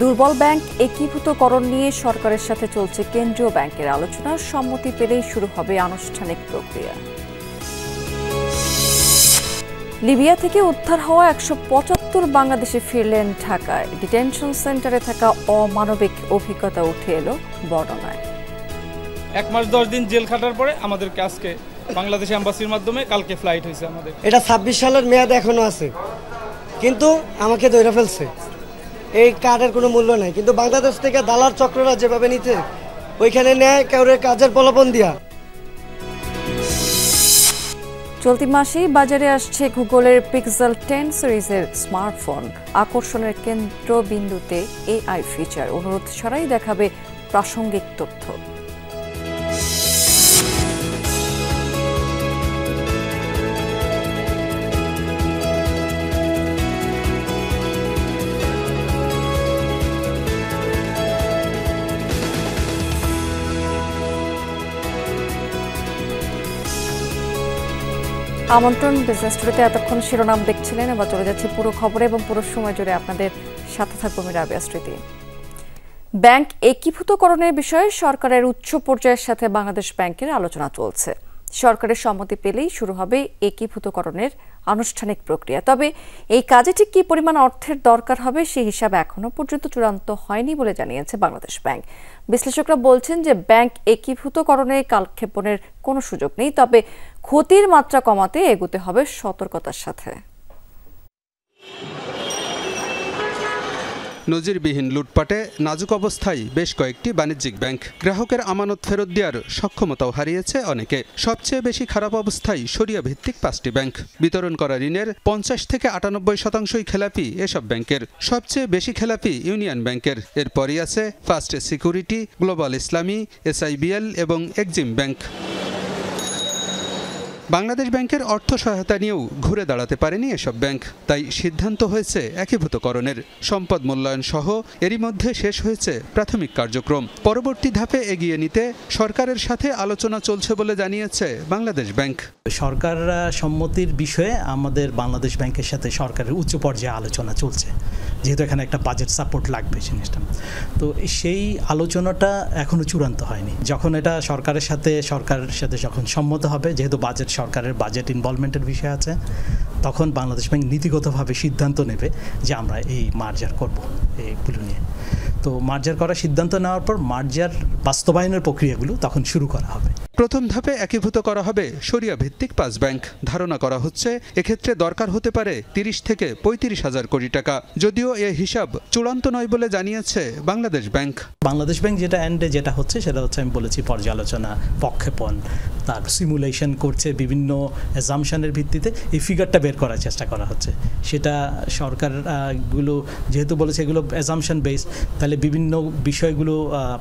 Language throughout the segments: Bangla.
দুর্বল ব্যাংক একীভূতকরণ নিয়ে সরকারের সাথে চলছে কেন্দ্রীয় ব্যাংকের আলোচনা। সম্মতি পেলেই শুরু হবে আনুষ্ঠানিক প্রক্রিয়া। লিবিয়া থেকে উদ্ধার হওয়া ১৭৫ বাংলাদেশি ফিরলেন ঢাকায়। ডিটেনশন সেন্টারে থাকা অমানবিক অভিজ্ঞতা উঠে এলো বর্ণনায়। ১ মাস ১০ দিন জেল খাটার পরে আমাদেরকে আজকে বাংলাদেশ এম্বাসির মাধ্যমে কালকে ফ্লাইট হয়েছে আমাদের। এটা ২৬ সালের মেয়াদ এখনো আছে, কিন্তু আমাকে ধরে ফেলছে। এই কার্ডের কোনো মূল্য নাই, কিন্তু বাংলাদেশ থেকে দালাল চক্ররা যেভাবে নিতে ওইখানে নেয় কাউরে কাজের প্রলোভন দিয়া। চলতি মাসেই বাজারে আসছে গুগলের পিক্সেল 10 সিরিজের স্মার্টফোন। আকর্ষণের কেন্দ্রবিন্দুতে এআই ফিচার, অনুরোধ ছাড়াই দেখাবে প্রাসঙ্গিক তথ্য। আমন্ত্রণ বিজনেস টুডেতে এতক্ষণ শিরোনাম দেখছিলেন। এবার চলে যাচ্ছে পুরো খবরে এবং পুরো সময় জুড়ে আপনাদের সাথে থাকবো আমি রাবিয়া স্মৃতি। ব্যাংক একীভূতকরণের বিষয়ে সরকারের উচ্চ পর্যায়ের সাথে বাংলাদেশ ব্যাংকের আলোচনা চলছে। সরকারের সম্মতি পেলেই শুরু হবে একীভূতকরণের আনুষ্ঠানিক প্রক্রিয়া। তবে এই কাজে ঠিক কী পরিমাণ অর্থের দরকার হবে সেই হিসাব এখনো পর্যন্ত চূড়ান্ত হয়নি বলে জানিয়েছে বাংলাদেশ ব্যাংক। বিশ্লেষকরা বলছেন যে ব্যাংক একীভূতকরণে কালক্ষেপণের কোনো সুযোগ নেই, তবে ক্ষতির মাত্রা কমাতে এগোতে হবে সতর্কতার সাথে। নজিরবিহীন লুটপাটে নাজুক অবস্থায় বেশ কয়েকটি বাণিজ্যিক ব্যাংক। গ্রাহকের আমানত ফেরত দেওয়ার সক্ষমতাও হারিয়েছে অনেকে। সবচেয়ে বেশি খারাপ অবস্থায় শরিয়া ভিত্তিক 5টি ব্যাংক। বিতরণ করা ঋণের ৫০ থেকে ৯৮% খেলাপি এসব ব্যাংকের। সবচেয়ে বেশি খেলাপি ইউনিয়ন ব্যাংকের। এরপরই আছে ফার্স্ট সিকিউরিটি, গ্লোবাল ইসলামী, SIBL এবং এক্সিম ব্যাংক। বাংলাদেশ ব্যাংকের অর্থ সহায়তা নিয়েও ঘুরে দাঁড়াতে পারেনি এসব ব্যাংক। তাই সিদ্ধান্ত হয়েছে একীভূতকরণের। সম্পদ মূল্যায়ন সহ এরই মধ্যে শেষ হয়েছে প্রাথমিক কার্যক্রম। পরবর্তী ধাপে এগিয়ে নিতে সরকারের সাথে আলোচনা চলছে বলে জানিয়েছে বাংলাদেশ ব্যাংক। সরকার সম্মতির বিষয়ে আমাদের বাংলাদেশ ব্যাংকের সাথে সরকারের উচ্চ পর্যায়ে আলোচনা চলছে, যেহেতু এখানে একটা বাজেট সাপোর্ট লাগবে জিনিসটা। তো সেই আলোচনাটা এখনো চূড়ান্ত হয়নি। যখন এটা সরকারের সাথে যখন সম্মত হবে, যেহেতু সরকারের বাজেট ইনভলভমেন্টের বিষয় আছে, তখন বাংলাদেশ ব্যাংক নীতিগতভাবে সিদ্ধান্ত নেবে যে আমরা এই মার্জার করব এইগুলো নিয়ে। তো মার্জার করার সিদ্ধান্ত নেওয়ার পর মার্জার বাস্তবায়নের প্রক্রিয়াগুলো তখন শুরু করা হবে। প্রথম ধাপে একীভূত করা হবে শরিয়া ভিত্তিক 5 ব্যাংক। ধারণা করা হচ্ছে এক্ষেত্রে দরকার হতে পারে ৩০ থেকে ৩৫ হাজার কোটি টাকা। যদিও এ হিসাব চূড়ান্ত নয় বলে জানিয়েছে বাংলাদেশ ব্যাংক। বাংলাদেশ ব্যাংক যেটা হচ্ছে সেটা হচ্ছে, আমি বলেছি, পর্যালোচনা, প্রক্ষেপণ, তার সিমুলেশন করছে বিভিন্ন অ্যাজাম্পশনের ভিত্তিতে। এই ফিগারটা বের করার চেষ্টা করা হচ্ছে। সেটা সরকারগুলো যেহেতু বলেছে এগুলো অ্যাজাম্পশন বেস, তাহলে বিভিন্ন বিষয়গুলো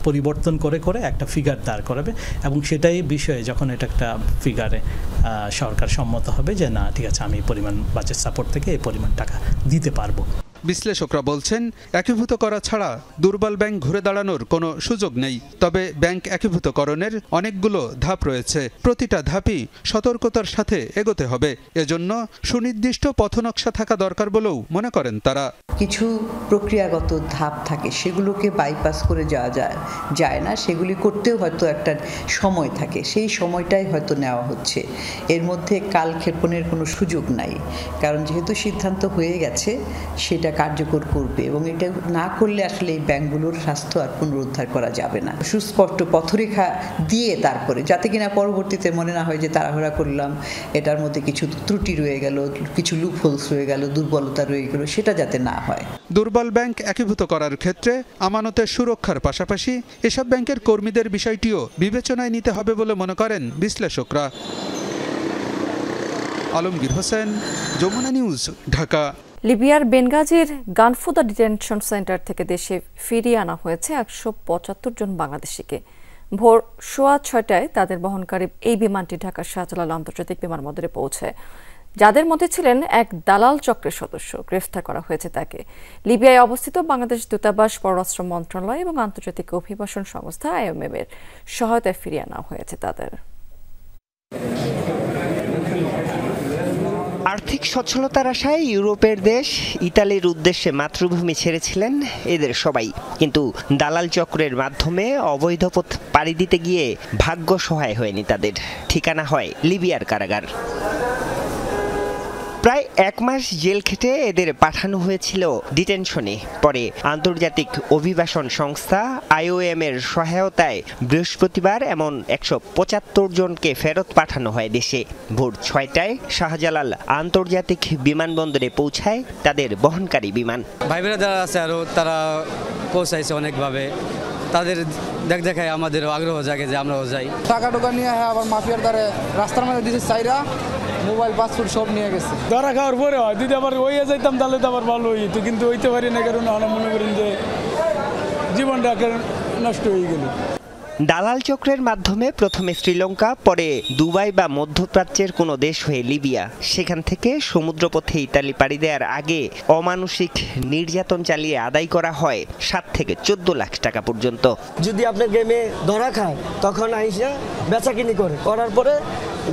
পরিবর্তন করে একটা ফিগার দাঁড় করাবে, এবং সেটাই বিষয়ে যখন এটা একটা ফিগারে সরকার সম্মত হবে যে না ঠিক আছে, আমি পরিমাণ বাজেট সাপোর্ট থেকে এই পরিমাণ টাকা দিতে পারবো। বিশ্লেষকরা বলছেন একীভূত করা ছাড়া দুর্বল ব্যাংক ঘুরে দাঁড়ানোর কোনো সুযোগ নেই। তবে ব্যাংক একীভূতকরণের অনেকগুলো ধাপ রয়েছে। প্রতিটা ধাপই সতর্কতার সাথে এগোতে হবে। এজন্য সুনির্দিষ্ট পথনকশা থাকা দরকার বলেও মনে করেন তারা। কিছু প্রক্রিয়াগত ধাপ থাকে, সেগুলোকে বাইপাস করে যাওয়া যায় না। সেগুলি করতেও হয়তো একটা সময় থাকে, সেই সময়টাই হয়তো নেওয়া হচ্ছে। এর মধ্যে কালক্ষেপণের কোনো সুযোগ নাই, কারণ যেহেতু সিদ্ধান্ত হয়ে গেছে সেটা কার্যকর করবে, এবং এটা না করলে আসলে এই ব্যাংকগুলোর স্বাস্থ্য আর পুনরুদ্ধার করা যাবে না। সুস্পষ্ট পথরেখা দিয়ে তারপরে, যাতে কিনা পরবর্তীতে মনে না হয় যে তাড়াহুড়া করলাম, এটার মধ্যে কিছু ত্রুটি রয়ে গেল, কিছু লুপহোলস রয়ে গেল, দুর্বলতা রয়ে গেল, সেটা যাতে না হয়। দুর্বল ব্যাংক একীভূত করার ক্ষেত্রে আমানতের সুরক্ষার পাশাপাশি এসব ব্যাংকের কর্মীদের বিষয়টিও বিবেচনায় নিতে হবে বলে মনে করেন বিশ্লেষকরা। আলমগীর হোসেন, যমুনা নিউজ, ঢাকা। লিবিয়ার বেনগাজির গানফুদা ডিটেনশন সেন্টার থেকে দেশে ফিরিয়ে আনা হয়েছে ১৭৫ জন বাংলাদেশিকে। ভোর ৬:৩০ তাদের বহনকারী এই বিমানটি ঢাকার শাহজালাল আন্তর্জাতিক বিমানবন্দরে পৌঁছায়। যাদের মধ্যে ছিলেন এক দালাল চক্রের সদস্য। গ্রেফতার করা হয়েছে তাকে। লিবিয়ায় অবস্থিত বাংলাদেশ দূতাবাস, পররাষ্ট্র মন্ত্রণালয় এবং আন্তর্জাতিক অভিবাসন সংস্থা IOM এর সহায়তায় ফিরিয়ে আনা হয়েছে তাদের। আর্থিক সচ্ছলতার আশায় ইউরোপের দেশ ইতালির উদ্দেশ্যে মাতৃভূমি ছেড়েছিলেন এদের সবাই, কিন্তু দালাল চক্রের মাধ্যমে অবৈধ পথ পাড়ি দিতে গিয়ে ভাগ্য সহায় হয়নি তাদের। ঠিকানা হয় লিবিয়ার কারাগার। প্রায় 1 মাস জেল খেটে এদের পাঠানো হয়েছিল ডিটেনশনে। পরে আন্তর্জাতিক অভিবাসন সংস্থা IOM এর সহায়তায় বৃহস্পতিবার এমন 175 জনকে ফেরত পাঠানো হয় দেশে। ভোর 6টায় শাহজালাল আন্তর্জাতিক বিমানবন্দরে পৌঁছায় তাদের বহনকারী বিমান। ভাইবেরা যারা আছে আরও তারা পৌঁছাইছে অনেকভাবে, তাদের দেখায় আমাদের আগ্রহ জাগে যে আমরাও যাই। টাকা টোকা নিয়ে আবার মাফিয়ার দ্বারে রাস্তার মধ্যে দিচ্ছে চাইরা, মোবাইল পাসপোর্ট সব নিয়ে গেছে। ধরা খাওয়ার পরে হয় যদি আবার ওইয়া যাইতাম তাহলে তো আবার ভালো হইতো, কিন্তু হইতে পারি না, কারণ আমরা মনে করেন যে জীবনটা নষ্ট হয়ে গেল। দালাল চক্রের মাধ্যমে প্রথমে শ্রীলঙ্কা, পরে দুবাই বা মধ্যপ্রাচ্যের কোনো দেশ হয়ে লিবিয়া, সেখান থেকে সমুদ্রপথে ইতালি পাড়ি দেওয়ার আগে অমানুষিক নির্যাতন চালিয়ে আদায় করা হয় 7 থেকে 14 লাখ টাকা পর্যন্ত। যদি আপনার গেমে ধরা খায় তখন আইসা বেচাকিনি করার পরে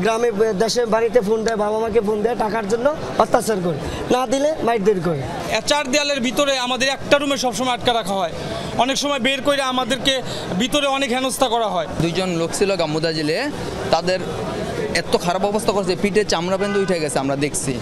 গ্রামে দেশে বাড়িতে ফোন দেয়, বাবা মাকে ফোন দেয়, টাকার জন্য অত্যাচার করে, না দিলে মাইরদের করে। 4 দেয়ালের ভিতরে আমাদের একটা রুমে সবসময় আটকা রাখা হয়, অনেক সময় বের করে আমাদেরকে ভিতরে অনেক হেনস্থা করা হয়। 2 জন লোক ছিল গাম্বুদা জেলে, তাদের এত খারাপ অবস্থা করছে, পিঠে চামড়া বেঁধে উঠে গেছে, আমরা দেখছি।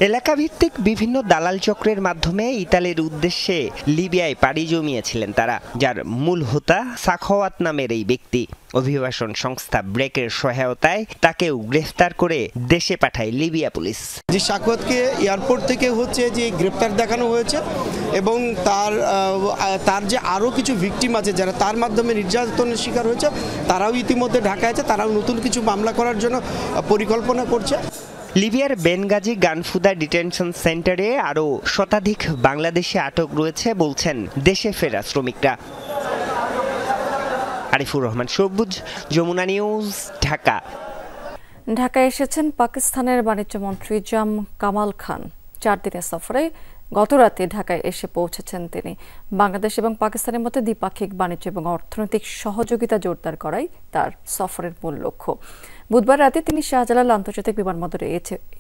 এলাকাভিত্তিক বিভিন্ন দালাল চক্রের মাধ্যমে ইতালির উদ্দেশ্যে লিবিয়ায় পাড়ি জমিয়েছিলেন তারা, যার মূল হোতা সাখাওয়াত নামের এই ব্যক্তি। অভিবাসন সংস্থা ব্রেকের সহায়তায় তাকেও গ্রেফতার করে দেশে পাঠায় লিবিয়া পুলিশ। যে সাখাওয়াতকে এয়ারপোর্ট থেকে যে গ্রেফতার দেখানো হয়েছে এবং তার যে আরও কিছু ভিকটিম আছে যারা তার মাধ্যমে নির্যাতনের শিকার হয়েছে, তারাও ইতিমধ্যে ঢাকায় আছে, তারাও নতুন কিছু মামলা করার জন্য পরিকল্পনা করছে। লিবিয়ার বেনগাজি গানফুদা ডিটেনশন সেন্টারে আরও শতাধিক বাংলাদেশি আটক রয়েছে বলছেন দেশে ফেরা শ্রমিকরা। আরিফুর রহমান সবুজ, যমুনা নিউজ, ঢাকা। ঢাকায় এসেছেন পাকিস্তানের বাণিজ্য মন্ত্রী জাম কামাল খান। 4 দিনের সফরে গতরাতে ঢাকায় এসে পৌঁছেছেন তিনি। বাংলাদেশ এবং পাকিস্তানের মধ্যে দ্বিপাক্ষিক বাণিজ্য এবং অর্থনৈতিক সহযোগিতা জোরদার করাই তার সফরের মূল লক্ষ্য। বুধবার রাতে তিনি শাহজালাল আন্তর্জাতিক বিমানবন্দরে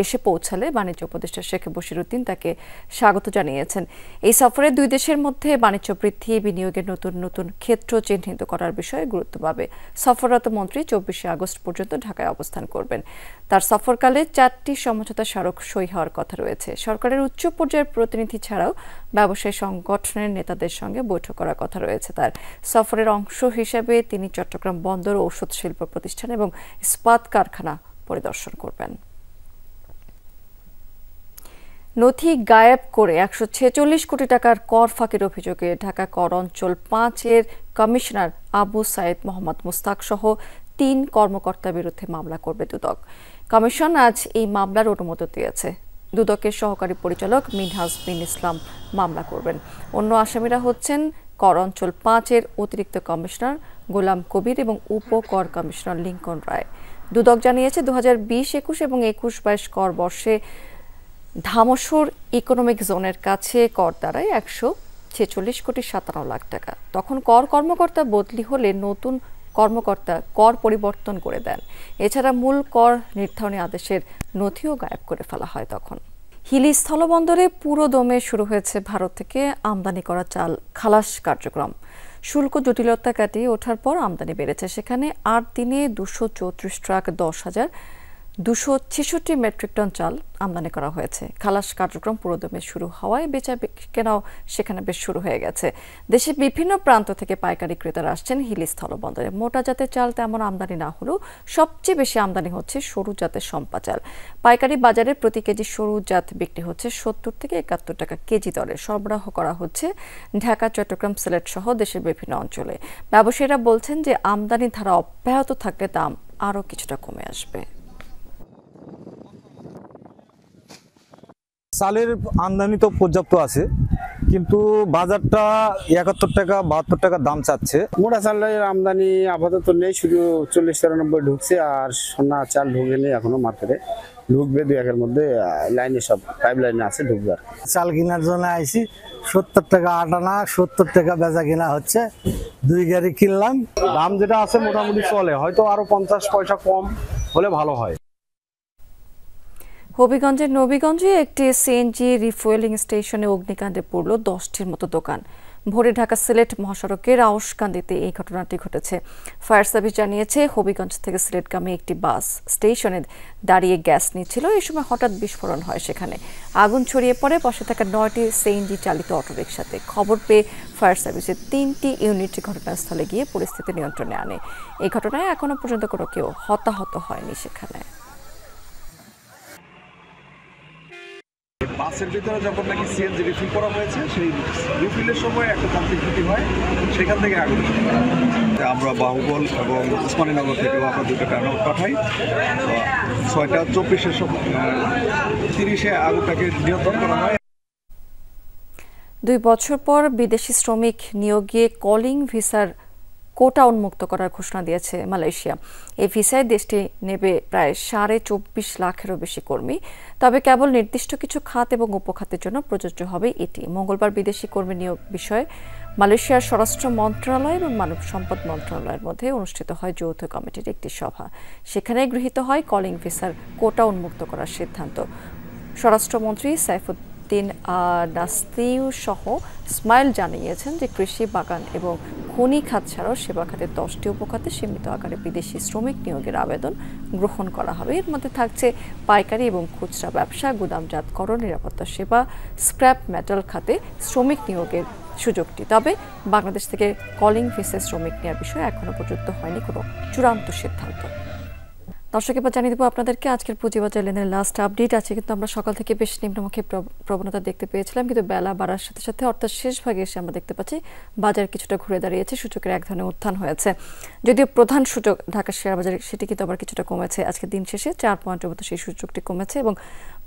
এসে পৌঁছালে বাণিজ্য উপদেষ্টা শেখ বশিরউদ্দিন তাকে স্বাগত জানিয়েছেন। এই সফরে 2 দেশের মধ্যে বাণিজ্য বৃদ্ধি, বিনিয়োগের নতুন নতুন ক্ষেত্র চিহ্নিত করার বিষয়ে গুরুত্ব পাবে। সফররত মন্ত্রী 24 আগস্ট পর্যন্ত ঢাকায় অবস্থান করবেন। তার সফরকালে 4টি সমঝোতা স্মারক সই হওয়ার কথা রয়েছে। সরকারের উচ্চ পর্যায়ের প্রতিনিধি ছাড়াও ব্যবসায়ী সংগঠনের নেতাদের সঙ্গে বৈঠক করার কথা রয়েছে। তার সফরের অংশ হিসেবে তিনি চট্টগ্রাম বন্দর, ঔষধ শিল্প প্রতিষ্ঠান এবং ইস্পাত কারখানা পরিদর্শন করবেন। নথি গায়েব করে 146 কোটি টাকার কর ফাঁকির অভিযোগে ঢাকা কর অঞ্চল 5-এর কমিশনার আবু সাইদ মোহাম্মদ মুস্তাক সহ 3 কর্মকর্তার বিরুদ্ধে মামলা করবে দুদক। কমিশন আজ এই মামলার অনুমোদন দিয়েছে। দুদকের সহকারী পরিচালক মিনহাজ বিন ইসলাম মামলা করবেন। অন্য আসামিরা হচ্ছেন কর অঞ্চল 5-এর অতিরিক্ত কমিশনার গোলাম কবির এবং উপ কর কমিশনার লিঙ্কন রায়। দুদক জানিয়েছে 2020-21 এবং 21-22 কর বর্ষে ধামসর ইকোনমিক জোনের কাছে কর দাঁড়ায় 146 কোটি 57 লাখ টাকা। তখন কর্মকর্তা বদলি হলে নতুন কর্মকর্তা কর পরিবর্তন করে দেন। এছাড়া মূল কর নির্ধারণী আদেশের নথিও গায়েব করে ফেলা হয়। তখন হিলি স্থলবন্দরে পুরোদমে শুরু হয়েছে ভারত থেকে আমদানি করা চাল খালাস কার্যক্রম। শুল্ক জটিলতা কাটিয়ে ওঠার পর আমদানি বেড়েছে। সেখানে 8 দিনে 234 ট্রাক 10,266 মেট্রিক টন চাল আমদানি করা হয়েছে। খালাস কার্যক্রম পুরোদমে শুরু হওয়ায় বেচা কেনাও সেখানে বেশ শুরু হয়ে গেছে। দেশের বিভিন্ন প্রান্ত থেকে পাইকারি ক্রেতারা আসছেন হিলি স্থলবন্দরে। মোটা জাতের চাল তেমন আমদানি না হলেও সবচেয়ে বেশি আমদানি হচ্ছে সরু জাতের সম্পা চাল। পাইকারি বাজারে প্রতি কেজি সরু জাত বিক্রি হচ্ছে 70 থেকে 71 টাকা কেজি দরে। সরবরাহ করা হচ্ছে ঢাকা, চট্টগ্রাম, সিলেট সহ দেশের বিভিন্ন অঞ্চলে। ব্যবসায়ীরা বলছেন যে আমদানি ধারা অব্যাহত থাকলে দাম আরও কিছুটা কমে আসবে। চালের আমদানি তো পর্যাপ্ত আছে, কিন্তু বাজারটা 71 টাকা 72 টাকা দাম চাচ্ছে। মোটা চালের আমদানি আপাতত নেই, শুধু 40-93 ঢুকছে, আর সোনা চাল ঢুকেনি এখনো মার্কেটে। ঢুকবে 2-1 মধ্যে, লাইনে সব পাইপ লাইনে আছে, ঢুকবে। চাল কেনার জন্য আইছি, 70 টাকা আটানা, 70 টাকা বেচা কিনা হচ্ছে। 2 গাড়ি কিনলাম। দাম যেটা আছে মোটামুটি চলে, হয়তো আরো 50 পয়সা কম হলে ভালো হয়। হবিগঞ্জের নবীগঞ্জে একটি সিএনজি রিফুয়েলিং স্টেশনে অগ্নিকাণ্ডে পড়ল 10টির মতো দোকান। ভোরে ঢাকা সিলেট মহাসড়কের আউশকান্দিতে এই ঘটনাটি ঘটেছে। ফায়ার সার্ভিস জানিয়েছে, হবিগঞ্জ থেকে সিলেটগামী একটি বাস স্টেশনে দাঁড়িয়ে গ্যাস নিচ্ছিল। এই সময় হঠাৎ বিস্ফোরণ হয়, সেখানে আগুন ছড়িয়ে পড়ে পাশে থাকা 9টি সিএনজি চালিত অটোরিকশাতে। খবর পেয়ে ফায়ার সার্ভিসের 3টি ইউনিট ঘটনাস্থলে গিয়ে পরিস্থিতি নিয়ন্ত্রণে আনে। এই ঘটনায় এখনো পর্যন্ত কোনো কেউ হতাহত হয়নি সেখানে। বাসের ভিতরে যখন নাকি সিএনজি রিফিল করা হয়েছে, সেই রিফিলের সময় একটা কমপ্লিট হয়, সেখান থেকে আগুন। আমরা বাহুবল এবং উসমানীনগর থেকেও আমরা 2টা ট্রান্সপোর্ট পাঠাই। 6:24 সময় 30-এ আগুনটাকে নিয়ন্ত্রণ করা হয়। 2 বছর পর বিদেশি শ্রমিক নিয়োগে কলিং ভিসার কোটা উন্মুক্ত করার ঘোষণা দিয়েছে মালয়েশিয়া। এই ভিসায় দেশটি নেবে প্রায় 24.5 লাখেরও বেশি কর্মী, তবে কেবল নির্দিষ্ট কিছু খাত এবং উপখাতের জন্য প্রযোজ্য হবে এটি। মঙ্গলবার বিদেশি কর্মী নিয়োগ বিষয়ে মালয়েশিয়ার স্বরাষ্ট্র মন্ত্রণালয় এবং মানব সম্পদ মন্ত্রণালয়ের মধ্যে অনুষ্ঠিত হয় যৌথ কমিটির একটি সভা। সেখানে গৃহীত হয় কলিং ভিসার কোটা উন্মুক্ত করার সিদ্ধান্ত। স্বরাষ্ট্রমন্ত্রী সাইফুদ্দিন নাস্তিউ সহ ইসমাইল জানিয়েছেন যে কৃষি, বাগান এবং খনি খাত ছাড়াও সেবা খাতের 10টি উপখাতে সীমিত আকারে বিদেশি শ্রমিক নিয়োগের আবেদন গ্রহণ করা হবে। এর মধ্যে থাকছে পাইকারি এবং খুচরা ব্যবসা, গুদামজাতকরণ, নিরাপত্তা সেবা, স্ক্র্যাপ মেটাল খাতে শ্রমিক নিয়োগের সুযোগটি। তবে বাংলাদেশ থেকে কলিং ভিসা শ্রমিক নেওয়ার বিষয়ে এখনো পর্যন্ত হয়নি কোনো চূড়ান্ত সিদ্ধান্ত। দর্শক, এবার জানিয়ে দেবো আপনাদেরকে আজকের পুঁজিবাজার লেনদেনের লাস্ট আপডেট আছে। কিন্তু আমরা সকাল থেকে বেশ নিম্নমুখী প্রবণতা দেখতে পেয়েছিলাম, কিন্তু বেলা বাড়ার সাথে সাথে অর্থাৎ শেষ ভাগে এসে আমরা দেখতে পাচ্ছি বাজার কিছুটা ঘুরে দাঁড়িয়েছে, সূচকের এক ধরনের উত্থান হয়েছে। যদিও প্রধান সূচক ঢাকা শেয়ার বাজারে সেটি কিন্তু আবার কিছুটা কমেছে। আজকে দিন শেষে 4 পয়েন্টের মতো সেই সূচকটি কমেছে এবং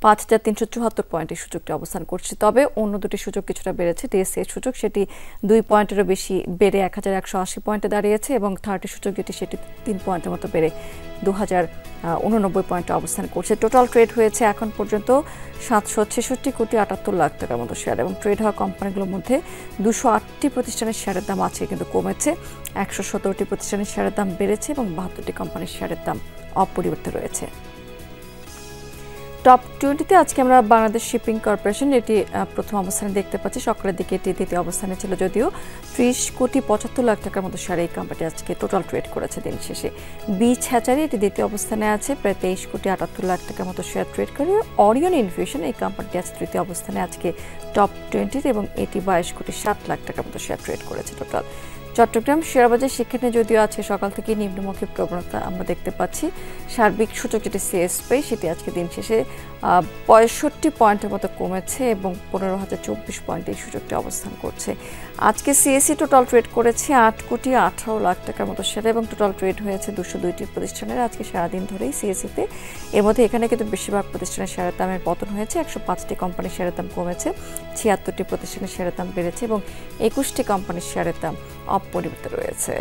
5374 পয়েন্টে সূচকটি অবস্থান করছে। তবে অন্য দুটি সূচক কিছুটা বেড়েছে। ডিএসসি সূচক সেটি 2 পয়েন্টেরও বেশি বেড়ে 1180 পয়েন্টে দাঁড়িয়েছে এবং 30 সূচক যেটি সেটি 3 পয়েন্টের মতো বেড়ে 2089 পয়েন্টে অবস্থান করছে। টোটাল ট্রেড হয়েছে এখন পর্যন্ত 766 কোটি 78 লাখ টাকার মতো শেয়ার এবং ট্রেড হওয়া কোম্পানিগুলোর মধ্যে 208টি প্রতিষ্ঠানের শেয়ারের দাম আছে কিন্তু কমেছে, 117টি প্রতিষ্ঠানের শেয়ারের দাম বেড়েছে এবং 72টি কোম্পানির শেয়ারের দাম অপরিবর্তিত রয়েছে। টপ 20-তে আজকে আমরা বাংলাদেশ শিপিং কর্পোরেশন এটি প্রথম অবস্থানে দেখতে পাচ্ছি। সকালের দিকে এটি দ্বিতীয় অবস্থানে ছিল, যদিও 30 কোটি 75 লাখ টাকার মতো শেয়ার এই কোম্পানি আজকে টোটাল ট্রেড করেছে দিন শেষে। বিচ হ্যাচারি এটি দ্বিতীয় অবস্থানে আছে, প্রায় 23 কোটি 78 লাখ টাকার মতো শেয়ার ট্রেড করে। অরিয়ন ইনফিউশন এই কোম্পানিটি আছে তৃতীয় অবস্থানে আজকে টপ 20 এবং এটি 22 কোটি 60 লাখ টাকার মতো শেয়ার ট্রেড করেছে টোটাল। চট্টগ্রাম শেয়ারবাজার সেখানে যদিও আছে সকাল থেকে নিম্নমুখী প্রবণতা আমরা দেখতে পাচ্ছি। সার্বিক সূচক যেটি সিএসপি সেটি আজকে দিন শেষে 65 পয়েন্টের মতো কমেছে এবং 15,024 পয়েন্টে এই সূচকটি অবস্থান করছে। আজকে সিএসসি টোটাল ট্রেড করেছে 8 কোটি 18 লাখ টাকার মতো শেয়ার এবং টোটাল ট্রেড হয়েছে 202টি প্রতিষ্ঠানের আজকে সারাদিন ধরেই সিএসসিতে। এর মধ্যে এখানে কিন্তু বেশিরভাগ প্রতিষ্ঠানের শেয়ারের দামের পতন হয়েছে। 105টি কোম্পানির শেয়ারের দাম কমেছে, 76টি প্রতিষ্ঠানের শেয়ারের দাম বেড়েছে এবং 21টি কোম্পানির শেয়ারের দাম অপরিবর্তিত রয়েছে।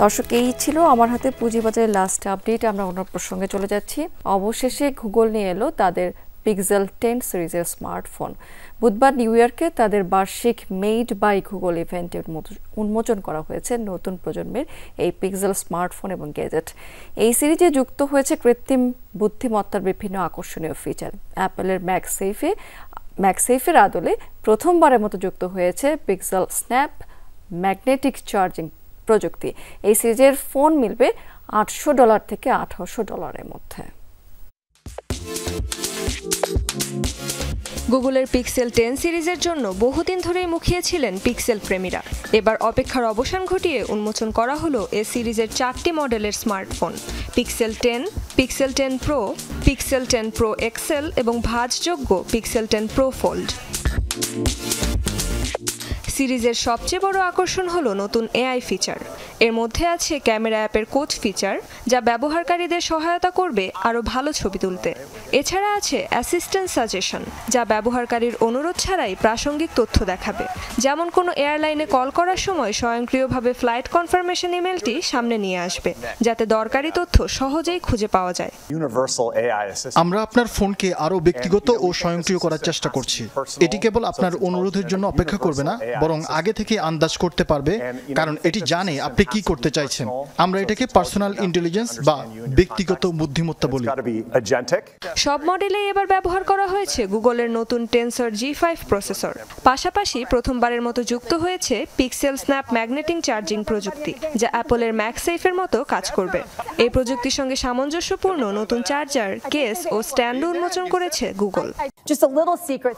দর্শক, এই ছিল আমার হাতে পুঁজিবাজারের লাস্ট আপডেট। আমরা অন্য প্রসঙ্গে চলে যাচ্ছি। অবশেষে গুগল নিয়ে এলো তাদের পিক্সেল 10 সিরিজের স্মার্টফোন। বুধবার নিউ ইয়র্কে তাদের বার্ষিক মেড বাই গুগল ইভেন্টে উন্মোচন করা হয়েছে নতুন প্রজন্মের এই পিক্সেল স্মার্টফোন এবং গ্যাজেট। এই সিরিজে যুক্ত হয়েছে কৃত্রিম বুদ্ধিমত্তার বিভিন্ন আকর্ষণীয় ফিচার। অ্যাপেলের ম্যাগসেফের আদলে প্রথমবারের মতো যুক্ত হয়েছে পিক্সেল স্ন্যাপ ম্যাগনেটিক চার্জিং প্রযুক্তি। এই সিরিজের ফোন মিলবে $800 থেকে $1800 মধ্যে। গুগলের পিক্সেল 10 সিরিজের জন্য বহুদিন ধরেই মুখিয়েছিলেন পিক্সেল প্রেমীরা। এবার অপেক্ষার অবসান ঘটিয়ে উন্মোচন করা হলো এ সিরিজের 4টি মডেলের smartphone: Pixel 10, Pixel 10 Pro, Pixel 10 Pro XL এবং ভাঁজযোগ্য পিক্সেল 10 প্রো ফোল্ড। সিরিজের সবচেয়ে বড় আকর্ষণ হলো নতুন এআই ফিচার। এর মধ্যে আছে ক্যামেরা অ্যাপের কোচ ফিচার, যা ব্যবহারকারীদের সহায়তা করবে আরও ভালো ছবি তুলতে। এছাড়া আছে অ্যাসিস্ট্যান্ট সাজেশন, যা ব্যবহারকারীর অনুরোধ ছাড়াই প্রাসঙ্গিক তথ্য দেখাবে। যেমন কোনো এয়ারলাইনে কল করার সময় স্বয়ংক্রিয়ভাবে ফ্লাইট কনফার্মেশন ইমেলটি সামনে নিয়ে আসবে, যাতে দরকারি তথ্য সহজেই খুঁজে পাওয়া যায়। আমরা আপনার ফোনকে আরও ব্যক্তিগত ও স্বয়ংক্রিয় করার চেষ্টা করছি। এটি কেবল আপনার অনুরোধের জন্য অপেক্ষা করবে না, বরং আগে থেকে আন্দাজ করতে পারবে, কারণ এটি জানে আপনি আপনি কি করতে চাইছেন। আমরা এটাকে পার্সোনাল ইন্টেলিজেন্স বা ব্যক্তিগত বুদ্ধিমত্তা বলি। সব মডেলে এবার ব্যবহার করা হয়েছে গুগলের নতুন টেনসর G5 প্রসেসর। পাশাপাশি প্রথমবারের মতো যুক্ত হয়েছে পিক্সেল স্ন্যাপ ম্যাগনেটিক চার্জিং প্রযুক্তি, যা অ্যাপলের ম্যাগসেফের মতো কাজ করবে। এই প্রযুক্তির সঙ্গে সামঞ্জস্যপূর্ণ নতুন চার্জার, কেস ও স্ট্যান্ডও উন্মোচন করেছে গুগল।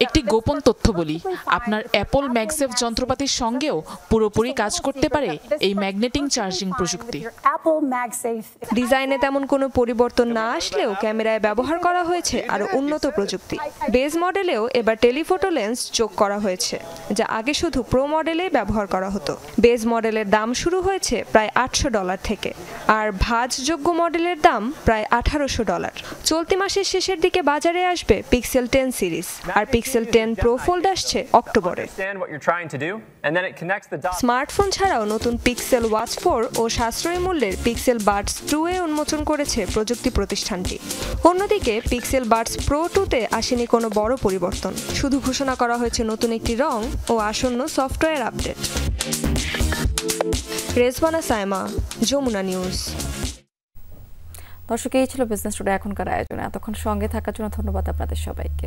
একটি গোপন তথ্য বলি, আপনার অ্যাপল ম্যাগসেফ যন্ত্রপাতির সঙ্গেও পুরোপুরি কাজ করতে পারে এই ম্যাগনেটিক চার্জিং প্রযুক্তি। ডিজাইনে তেমন কোনো পরিবর্তন না আসলেও ক্যামেরায় ব্যবহার করা হয়েছে আরো উন্নত প্রযুক্তি। বেজ মডেলেও এবার টেলিফোটো লেন্স যোগ করা হয়েছে, যা আগে শুধু প্রো মডেলে ব্যবহার করা হতো। বেজ মডেলের দাম শুরু হয়েছে প্রায় $800 থেকে, আর ভাঁজযোগ্য মডেলের দাম প্রায় $1800। চলতি মাসের শেষের দিকে বাজারে আসবে পিক্সেল 10 সিরিজ, আর পিক্সেল 10 প্রো ফোল্ড আসছে অক্টোবরে। স্মার্টফোন ছাড়াও নতুন পিক্সেল ওয়াচ 4 ও সাশ্রয়ী মূল্যের পিক্সেল বাডস 2 এ উন্মোচন করেছে প্রযুক্তি প্রতিষ্ঠানটি। অন্যদিকে পিক্সেল বাডস প্রো 2-তে আসেনি কোনো বড় পরিবর্তন, শুধু ঘোষণা করা হয়েছে নতুন একটি রং ও আসন্ন software update. Rezwana Saima, Jamuna news. দর্শক, এই ছিল বিজনেস টুডে এখনকার আয়োজনে। এতক্ষণ সঙ্গে থাকার জন্য ধন্যবাদ আপনাদের সবাইকে।